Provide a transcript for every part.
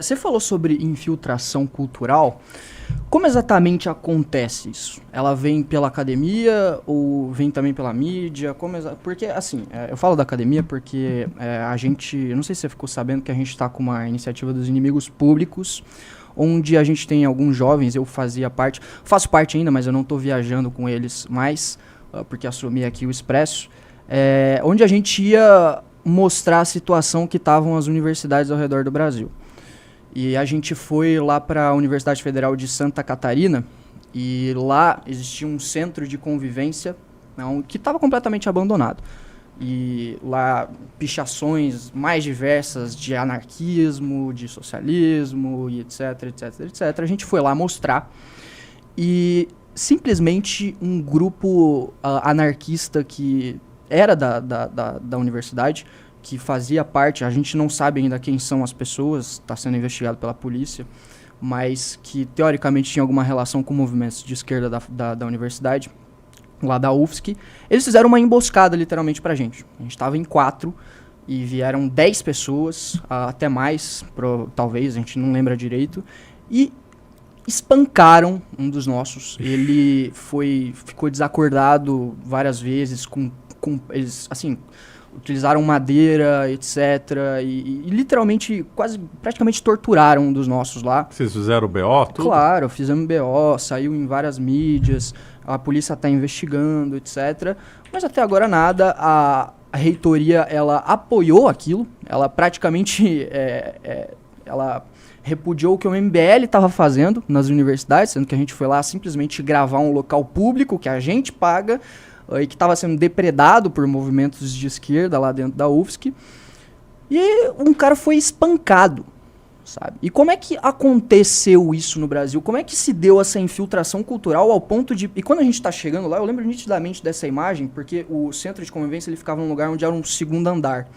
Você falou sobre infiltração cultural. Como exatamente acontece isso? Ela vem pela academia ou vem também pela mídia? Porque, assim, eu falo da academia porque a gente... Eu não sei se você ficou sabendo que a gente está com uma iniciativa dos inimigos públicos, onde a gente tem alguns jovens, eu faço parte ainda, mas eu não estou viajando com eles mais, porque assumi aqui o Expresso, onde a gente ia mostrar a situação que estavam as universidades ao redor do Brasil. E a gente foi lá para a Universidade Federal de Santa Catarina e lá existia um centro de convivência que estava completamente abandonado. E lá pichações mais diversas de anarquismo, de socialismo e etc, etc, etc. A gente foi lá mostrar e simplesmente um grupo anarquista que era da universidade, que fazia parte, a gente não sabe ainda quem são as pessoas, está sendo investigado pela polícia, mas que teoricamente tinha alguma relação com movimentos de esquerda da universidade, lá da UFSC. Eles fizeram uma emboscada literalmente pra gente. A gente estava em 4 e vieram 10 pessoas, até mais, talvez, a gente não lembra direito, e espancaram um dos nossos. Ele ficou desacordado várias vezes, eles, assim, utilizaram madeira, etc. E literalmente, praticamente torturaram um dos nossos lá. Vocês fizeram o BO? Tudo? Claro, fizemos BO, saiu em várias mídias, a polícia está investigando, etc. Mas até agora nada. A reitoria, ela apoiou aquilo, ela praticamente ela repudiou o que o MBL estava fazendo nas universidades, sendo que a gente foi lá simplesmente gravar um local público que a gente paga, e que estava sendo depredado por movimentos de esquerda lá dentro da UFSC. E um cara foi espancado, sabe? E como é que aconteceu isso no Brasil? Como é que se deu essa infiltração cultural ao ponto de... E quando a gente está chegando lá, eu lembro nitidamente dessa imagem, porque o centro de convivência ele ficava num lugar onde era um segundo andar.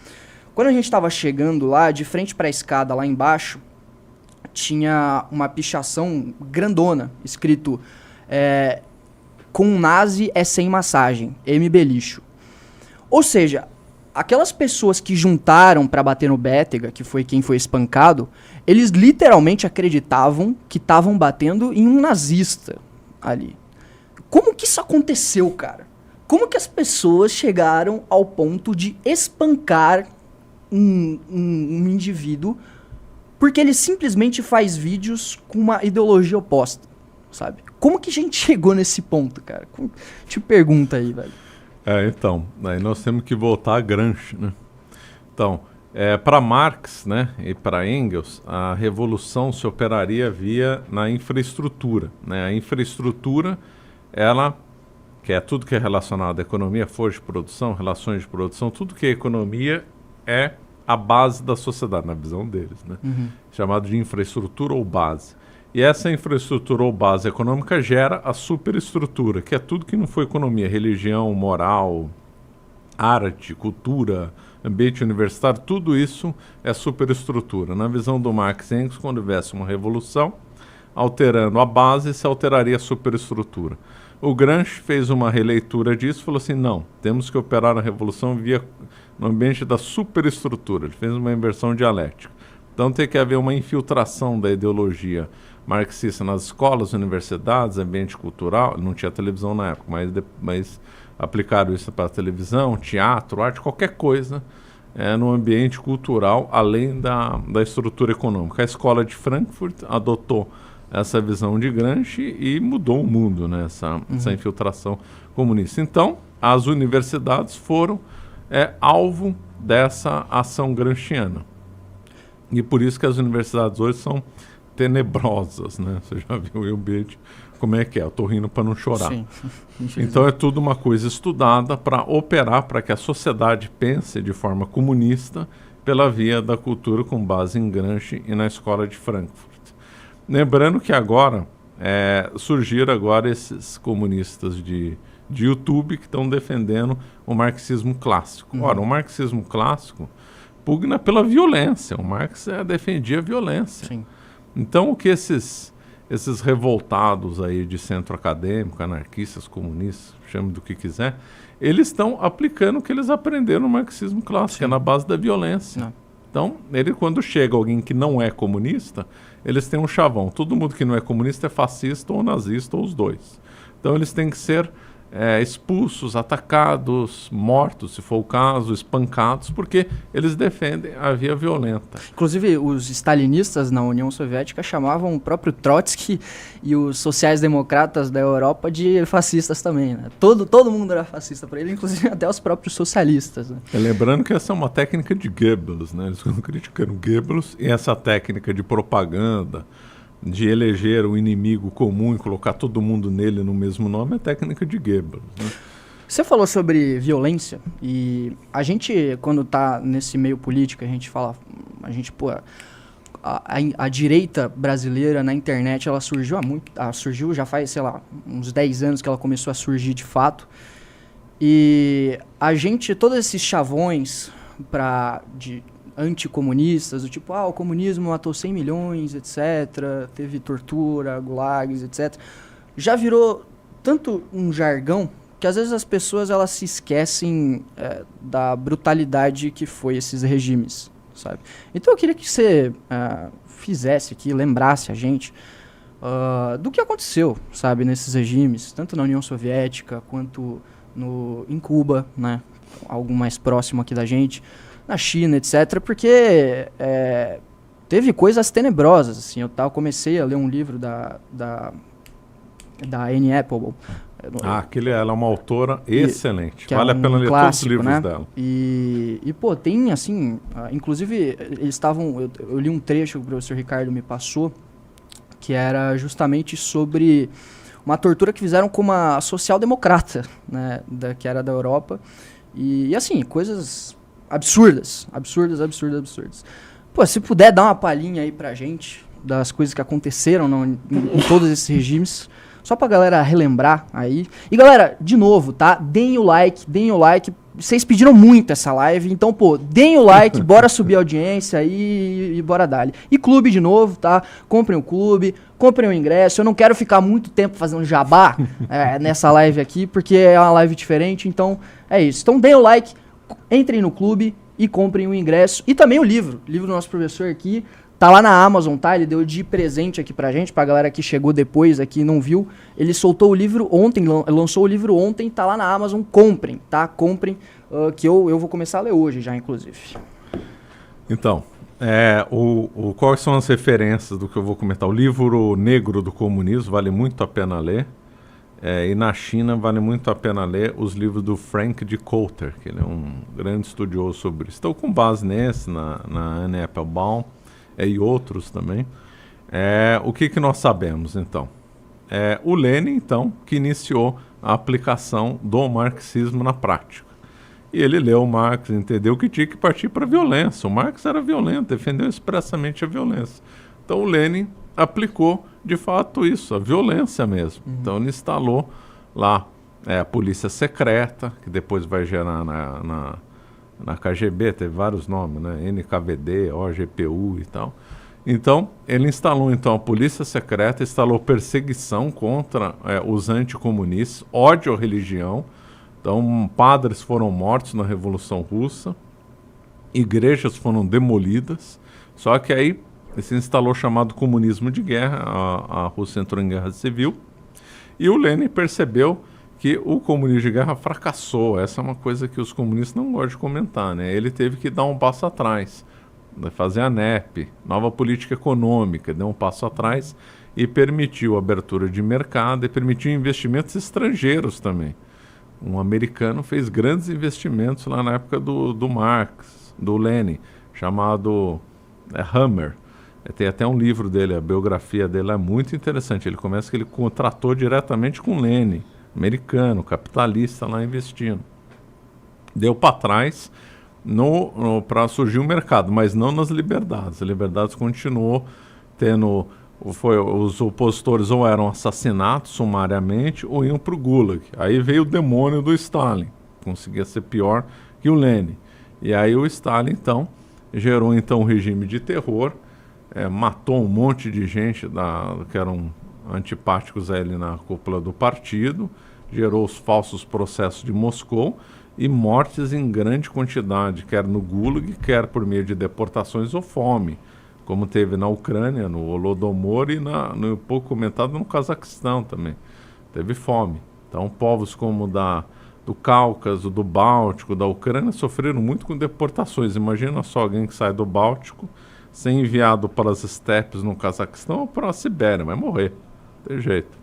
Quando a gente estava chegando lá, de frente para a escada lá embaixo, tinha uma pichação grandona, escrito... com nazi é sem massagem, MB lixo. Ou seja, aquelas pessoas que juntaram pra bater no Bétega, que foi quem foi espancado, eles literalmente acreditavam que estavam batendo em um nazista ali. Como que isso aconteceu, cara? Como que as pessoas chegaram ao ponto de espancar um indivíduo porque ele simplesmente faz vídeos com uma ideologia oposta, sabe? Como que a gente chegou nesse ponto, cara? Te pergunta aí, velho. Então, aí nós temos que voltar a Gramsci, né? Então, para Marx, né, e para Engels, a revolução se operaria na infraestrutura, né? A infraestrutura, ela, que é tudo que é relacionado à economia, força de produção, relações de produção, tudo que é economia é a base da sociedade, na visão deles, né? Chamado de infraestrutura ou base. E essa infraestrutura ou base econômica gera a superestrutura, que é tudo que não foi economia, religião, moral, arte, cultura, ambiente universitário, tudo isso é superestrutura. Na visão do Marx e Engels, quando houvesse uma revolução, alterando a base, se alteraria a superestrutura. O Gramsci fez uma releitura disso e falou assim, não, temos que operar a revolução no ambiente da superestrutura. Ele fez uma inversão dialética. Então tem que haver uma infiltração da ideologia marxista nas escolas, universidades, ambiente cultural. Não tinha televisão na época, mas aplicaram isso para televisão, teatro, arte, qualquer coisa no ambiente cultural, além da estrutura econômica. A escola de Frankfurt adotou essa visão de Gramsci e mudou o mundo, né? Essa infiltração comunista. Então, as universidades foram alvo dessa ação gramsciana. E por isso que as universidades hoje são tenebrosas, né? Você já viu o ambiente, como é que é? Eu estou rindo para não chorar. Sim. Então é tudo uma coisa estudada para operar para que a sociedade pense de forma comunista pela via da cultura com base em Gramsci e na escola de Frankfurt. Lembrando que agora, surgiram agora esses comunistas de YouTube que estão defendendo o marxismo clássico. Ora, o marxismo clássico pugna pela violência. O Marx defendia a violência. Sim. Então, o que esses revoltados aí de centro acadêmico, anarquistas, comunistas, chame do que quiser, eles estão aplicando o que eles aprenderam no marxismo clássico, que é na base da violência. Então, quando chega alguém que não é comunista, eles têm um chavão. Todo mundo que não é comunista é fascista ou nazista, ou os dois. Então, eles têm que ser expulsos, atacados, mortos, se for o caso, espancados, porque eles defendem a via violenta. Inclusive, os stalinistas na União Soviética chamavam o próprio Trotsky e os sociais-democratas da Europa de fascistas também, né? Todo mundo era fascista para ele, inclusive até os próprios socialistas. Né? Lembrando que essa é uma técnica de Goebbels, né? Eles ficam criticando Goebbels, e essa técnica de propaganda, de eleger um inimigo comum e colocar todo mundo nele no mesmo nome, é a técnica de Goebbels. Né? Você falou sobre violência, e a gente, quando está nesse meio político, a gente fala, a direita brasileira na internet, ela surgiu surgiu já faz, sei lá, uns 10 anos que ela começou a surgir de fato, e a gente, todos esses chavões de anticomunistas, do tipo, o comunismo matou 100 milhões, etc., teve tortura, gulags, etc., já virou tanto um jargão que às vezes as pessoas elas se esquecem da brutalidade que foi esses regimes, sabe? Então eu queria que você fizesse aqui, lembrasse a gente do que aconteceu, sabe, nesses regimes, tanto na União Soviética quanto em Cuba, né, algo mais próximo aqui da gente, na China, etc., porque teve coisas tenebrosas, assim. Eu comecei a ler um livro da Anne Applebaum. Ela é uma autora excelente. Vale a pena ler clássico, todos os livros, né, dela. E pô, tem, assim, inclusive, eles estavam... Eu li um trecho que o professor Ricardo me passou, que era justamente sobre uma tortura que fizeram com uma social-democrata, né, que era da Europa. E assim, coisas... absurdas. Pô, se puder dar uma palhinha aí pra gente das coisas que aconteceram em todos esses regimes, só pra galera relembrar aí. E galera, de novo, tá? Deem o like. Vocês pediram muito essa live, então, pô, deem o like, bora subir a audiência aí e bora dar. E clube de novo, tá? Comprem o clube, comprem o ingresso. Eu não quero ficar muito tempo fazendo jabá nessa live aqui, porque é uma live diferente, então é isso. Então deem o like, entrem no clube e comprem o ingresso. E também o livro do nosso professor aqui. Tá lá na Amazon, tá? Ele deu de presente aqui pra gente, pra galera que chegou depois aqui e não viu. Ele soltou o livro ontem, lançou o livro ontem, tá lá na Amazon. Comprem, tá? Comprem, que eu vou começar a ler hoje já, inclusive. Então, quais são as referências do que eu vou comentar? O livro Negro do Comunismo vale muito a pena ler. E na China vale muito a pena ler os livros do Frank de Coulter, que ele é um grande estudioso sobre isso. Estou com base nesse, na Anne Applebaum, e outros também. O que nós sabemos, então? O Lenin, então, que iniciou a aplicação do marxismo na prática. E ele leu Marx, entendeu que tinha que partir para a violência. O Marx era violento, defendeu expressamente a violência. Então o Lenin aplicou, de fato, isso, a violência mesmo. Uhum. Então ele instalou lá a polícia secreta, que depois vai gerar na KGB, teve vários nomes, né? NKVD, OGPU e tal. Então, ele instalou então a polícia secreta, instalou perseguição contra os anticomunistas, ódio à religião. Então, padres foram mortos na Revolução Russa, igrejas foram demolidas, só que aí se instalou o chamado comunismo de guerra, a Rússia entrou em guerra civil, e o Lenin percebeu que o comunismo de guerra fracassou. Essa é uma coisa que os comunistas não gostam de comentar, né? Ele teve que dar um passo atrás, fazer a NEP, nova política econômica, deu um passo atrás e permitiu a abertura de mercado e permitiu investimentos estrangeiros também. Um americano fez grandes investimentos lá na época do Marx, do Lenin, chamado Hammer. Tem até um livro dele, a biografia dele é muito interessante. Ele começa que ele contratou diretamente com Lenin, americano, capitalista lá investindo. Deu para trás para surgir um mercado, mas não nas liberdades. A liberdades continuou tendo... os opositores ou eram assassinados sumariamente ou iam para o Gulag. Aí veio o demônio do Stalin, conseguia ser pior que o Lenin. E aí o Stalin, então, gerou então um regime de terror, matou um monte de gente que eram antipáticos a ele na cúpula do partido, gerou os falsos processos de Moscou, e mortes em grande quantidade, quer no Gulag, quer por meio de deportações ou fome, como teve na Ucrânia, no Holodomor e no pouco comentado no Cazaquistão também. Teve fome. Então, povos como do Cáucaso, do Báltico, da Ucrânia, sofreram muito com deportações. Imagina só alguém que sai do Báltico, ser enviado para as estepes no Cazaquistão ou para a Sibéria, vai morrer. Não tem jeito.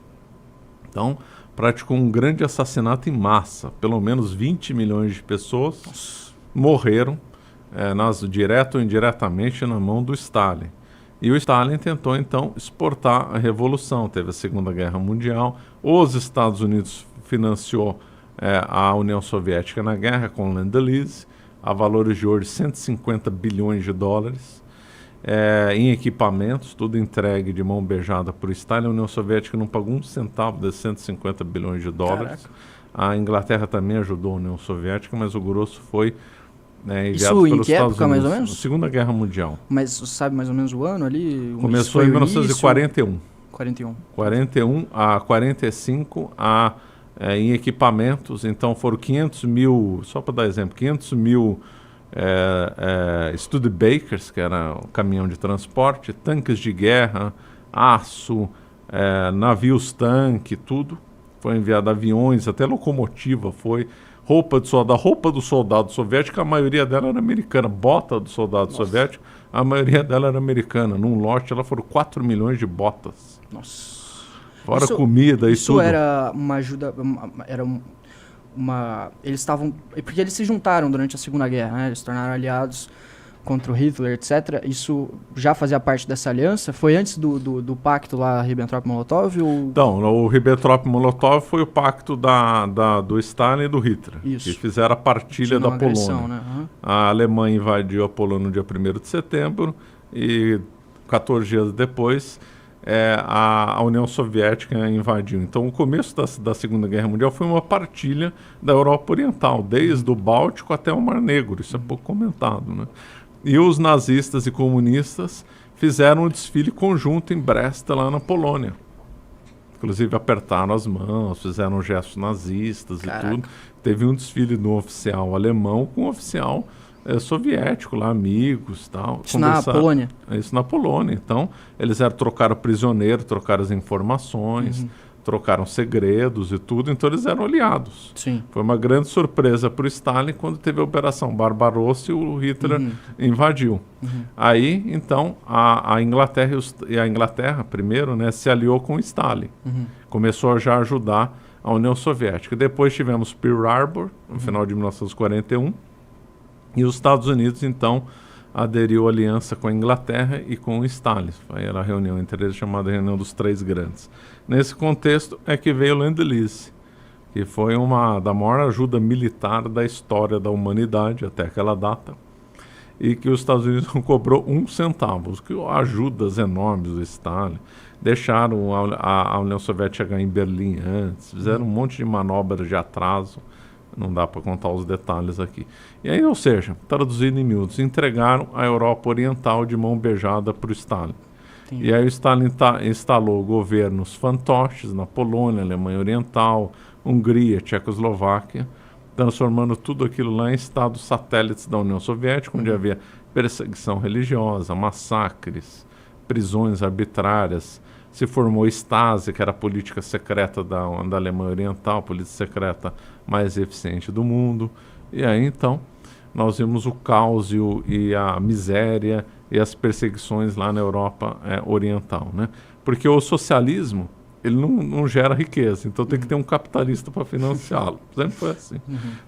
Então, praticou um grande assassinato em massa. Pelo menos 20 milhões de pessoas morreram, direto ou indiretamente, na mão do Stalin. E o Stalin tentou, então, exportar a revolução. Teve a Segunda Guerra Mundial. Os Estados Unidos financiou a União Soviética na guerra com Lend-Lease, a valores de hoje 150 bilhões de dólares, em equipamentos, tudo entregue de mão beijada por Stalin. A União Soviética não pagou um centavo desses 150 bilhões de dólares. Caraca. A Inglaterra também ajudou a União Soviética, mas o grosso foi enviado pelos Estados época, Unidos. mais ou menos? Segunda Guerra Mundial. Mas você sabe mais ou menos o ano ali? Começou em 1941. 41 a 45 em equipamentos. Então foram 500 mil, só para dar exemplo, 500 mil Studebakers, que era o caminhão de transporte, tanques de guerra, aço, navios tanque, tudo. Foi enviado aviões, até locomotiva foi, roupa do soldado soviético, a maioria dela era americana, bota do soldado soviético, a maioria dela era americana. Num lote, ela foram 4 milhões de botas. Nossa. Fora comida e tudo. Isso era uma ajuda, eles estavam, porque eles se juntaram durante a Segunda Guerra, né? Eles se tornaram aliados contra o Hitler, etc. Isso já fazia parte dessa aliança? Foi antes do pacto lá, Ribbentrop-Molotov? Então, o Ribbentrop-Molotov foi o pacto do Stalin e do Hitler. Isso. Que fizeram a partilha da Polônia. Né? Uhum. A Alemanha invadiu a Polônia no dia 1º de setembro e 14 dias depois a União Soviética invadiu. Então, o começo da Segunda Guerra Mundial foi uma partilha da Europa Oriental, desde o Báltico até o Mar Negro. Isso é pouco comentado, né? E os nazistas e comunistas fizeram um desfile conjunto em Brest, lá na Polônia. Inclusive apertaram as mãos, fizeram gestos nazistas. Caraca. E tudo. Teve um desfile de um oficial alemão com um oficial soviético lá, amigos, tal. Isso na Polônia? Isso na Polônia. Então, eles trocaram prisioneiro, trocaram as informações, trocaram segredos e tudo, então eles eram aliados. Sim. Foi uma grande surpresa para o Stalin quando teve a Operação Barbarossa e o Hitler invadiu. Aí, então, a Inglaterra primeiro, né, se aliou com o Stalin. Começou a já ajudar a União Soviética. Depois tivemos Pearl Harbor, no final de 1941, e os Estados Unidos, então, aderiu à aliança com a Inglaterra e com o Stalin. Era a reunião entre eles, chamada Reunião dos Três Grandes. Nesse contexto é que veio o Lend-Lease, que foi da maior ajuda militar da história da humanidade até aquela data, e que os Estados Unidos não cobrou um centavo. Que ajudas enormes do Stalin, deixaram a União Soviética chegar em Berlim antes, fizeram um monte de manobras de atraso. Não dá para contar os detalhes aqui. E aí, ou seja, traduzindo em miúdos, entregaram a Europa Oriental de mão beijada para o Stalin. Entendi. E aí o Stalin instalou governos fantoches na Polônia, Alemanha Oriental, Hungria, Tchecoslováquia, transformando tudo aquilo lá em estados satélites da União Soviética, onde havia perseguição religiosa, massacres, prisões arbitrárias. Se formou Stasi, que era a política secreta da Alemanha Oriental, a política secreta mais eficiente do mundo. E aí, então, nós vimos o caos e a miséria e as perseguições lá na Europa Oriental, né? Porque o socialismo, ele não gera riqueza, então tem que ter um capitalista para financiá-lo. Sempre foi assim.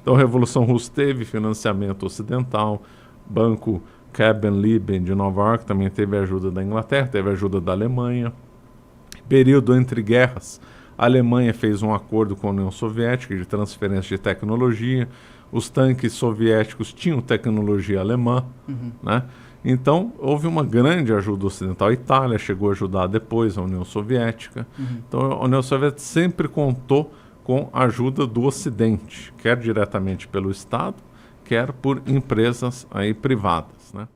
Então, a Revolução Russa teve financiamento ocidental, Banco Caben-Lieben de Nova York também teve ajuda da Inglaterra, teve ajuda da Alemanha. Período entre guerras, a Alemanha fez um acordo com a União Soviética de transferência de tecnologia. Os tanques soviéticos tinham tecnologia alemã, né? Então, houve uma grande ajuda ocidental. A Itália chegou a ajudar depois a União Soviética. Então, a União Soviética sempre contou com a ajuda do Ocidente, quer diretamente pelo Estado, quer por empresas privadas, né?